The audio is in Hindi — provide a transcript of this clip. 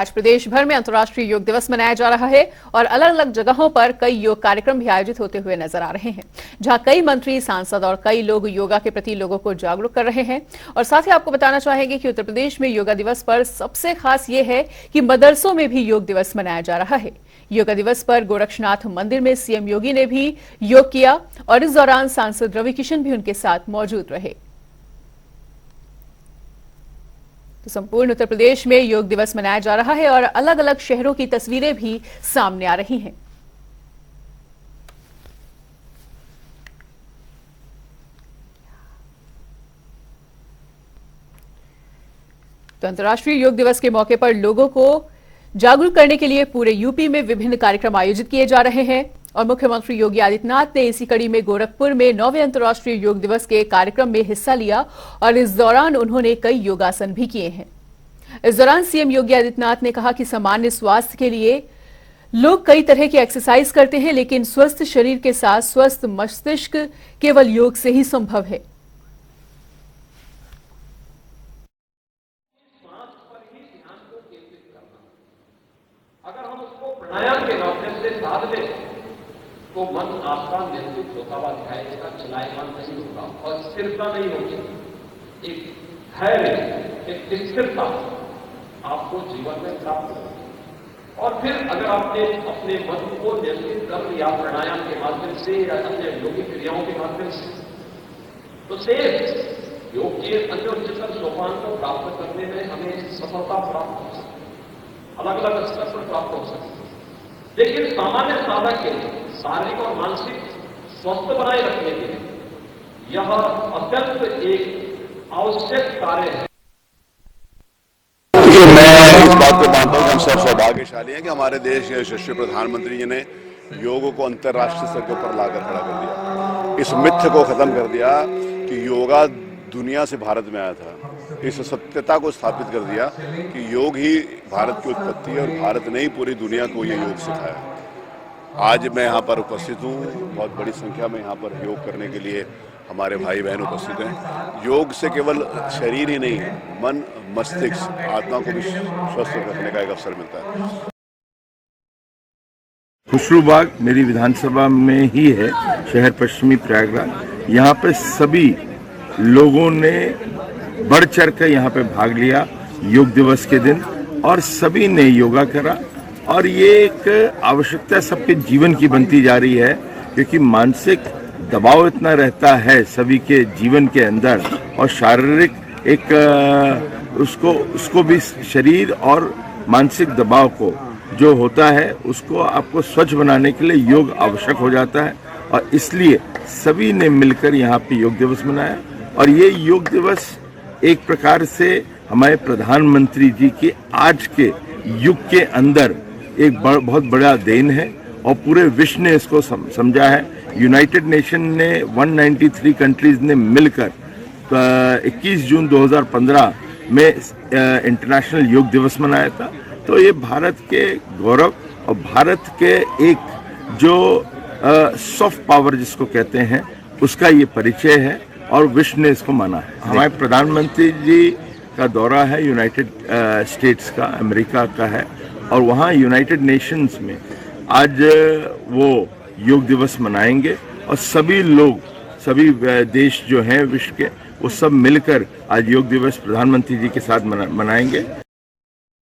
आज प्रदेश भर में अंतर्राष्ट्रीय योग दिवस मनाया जा रहा है और अलग अलग जगहों पर कई योग कार्यक्रम भी आयोजित होते हुए नजर आ रहे हैं, जहां कई मंत्री, सांसद और कई लोग योगा के प्रति लोगों को जागरूक कर रहे हैं। और साथ ही आपको बताना चाहेंगे कि उत्तर प्रदेश में योगा दिवस पर सबसे खास ये है कि मदरसों में भी योग दिवस मनाया जा रहा है। योगा दिवस पर गोरक्षनाथ मंदिर में सीएम योगी ने भी योग किया और इस दौरान सांसद रवि किशन भी उनके साथ मौजूद रहे। तो संपूर्ण उत्तर प्रदेश में योग दिवस मनाया जा रहा है और अलग अलग शहरों की तस्वीरें भी सामने आ रही हैं। तो अंतर्राष्ट्रीय योग दिवस के मौके पर लोगों को जागरूक करने के लिए पूरे यूपी में विभिन्न कार्यक्रम आयोजित किए जा रहे हैं और मुख्यमंत्री योगी आदित्यनाथ ने इसी कड़ी में गोरखपुर में 9वें अंतर्राष्ट्रीय योग दिवस के कार्यक्रम में हिस्सा लिया और इस दौरान उन्होंने कई योगासन भी किए हैं। इस दौरान सीएम योगी आदित्यनाथ ने कहा कि सामान्य स्वास्थ्य के लिए लोग कई तरह की एक्सरसाइज करते हैं, लेकिन स्वस्थ शरीर के साथ स्वस्थ मस्तिष्क केवल योग से ही संभव है। अगर हम उसको प्राणायाम के माध्यम से साध लें तो मन आपका नियंत्रित होता हुआ दिखाई देगा, चलायमान नहीं होगा और स्थिरता नहीं होगी। एक धैर्य, एक स्थिरता आपको जीवन में प्राप्त होगी। और फिर अगर आपने अपने मन को नियंत्रित कर लिया प्राणायाम के माध्यम से या अन्य योगिक क्रियाओं के माध्यम से, तो शेष योग के अन्य उच्चतर सोपान को प्राप्त करने में हमें सफलता प्राप्त हो सकती है, अलग अलग स्तर पर प्राप्त हो सकती है। लेकिन सामान्य साधक के लिए शारीरिक और मानसिक स्वस्थ बनाए रखने के लिए यह अत्यंत एक आवश्यक कार्य है। मैं इस बात को मानता हूँ कि हम सब सौभाग्यशाली हैं कि हमारे देश के यशस्वी प्रधानमंत्री जी ने योग को अंतर्राष्ट्रीय स्तर के ऊपर लाकर खड़ा कर दिया। इस मिथ्य को खत्म कर दिया कि योगा दुनिया से भारत में आया था। इस सत्यता को स्थापित कर दिया कि योग ही भारत की उत्पत्ति है और भारत ने ही पूरी दुनिया को ये योग सिखाया। आज मैं यहाँ पर उपस्थित हूँ, बहुत बड़ी संख्या में यहाँ पर योग करने के लिए हमारे भाई बहन उपस्थित हैं। योग से केवल शरीर ही नहीं, मन, मस्तिष्क, आत्मा को भी स्वस्थ रखने का एक अवसर मिलता है। खुशरूबाग मेरी विधानसभा में ही है, शहर पश्चिमी प्रयागराज। यहाँ पे सभी लोगों ने बढ़ चढ़ कर यहाँ पे भाग लिया योग दिवस के दिन और सभी ने योगा करा और ये एक आवश्यकता सबके जीवन की बनती जा रही है, क्योंकि मानसिक दबाव इतना रहता है सभी के जीवन के अंदर और शारीरिक एक उसको भी शरीर और मानसिक दबाव को जो होता है उसको आपको स्वच्छ बनाने के लिए योग आवश्यक हो जाता है और इसलिए सभी ने मिलकर यहाँ पे योग दिवस मनाया। और ये योग दिवस एक प्रकार से हमारे प्रधानमंत्री जी के आज के युग के अंदर एक बहुत बड़ा देन है और पूरे विश्व ने इसको समझा है। यूनाइटेड नेशन ने 193 कंट्रीज ने मिलकर 21 जून 2015 में इंटरनेशनल योग दिवस मनाया था। तो ये भारत के गौरव और भारत के एक जो सॉफ्ट पावर जिसको कहते हैं उसका ये परिचय है और विश्व ने इसको माना है। हमारे प्रधानमंत्री जी का दौरा है यूनाइटेड स्टेट्स का, अमेरिका का है और वहाँ यूनाइटेड नेशंस में आज वो योग दिवस मनाएंगे और सभी लोग, सभी देश जो हैं विश्व के, वो सब मिलकर आज योग दिवस प्रधानमंत्री जी के साथ मनाएंगे।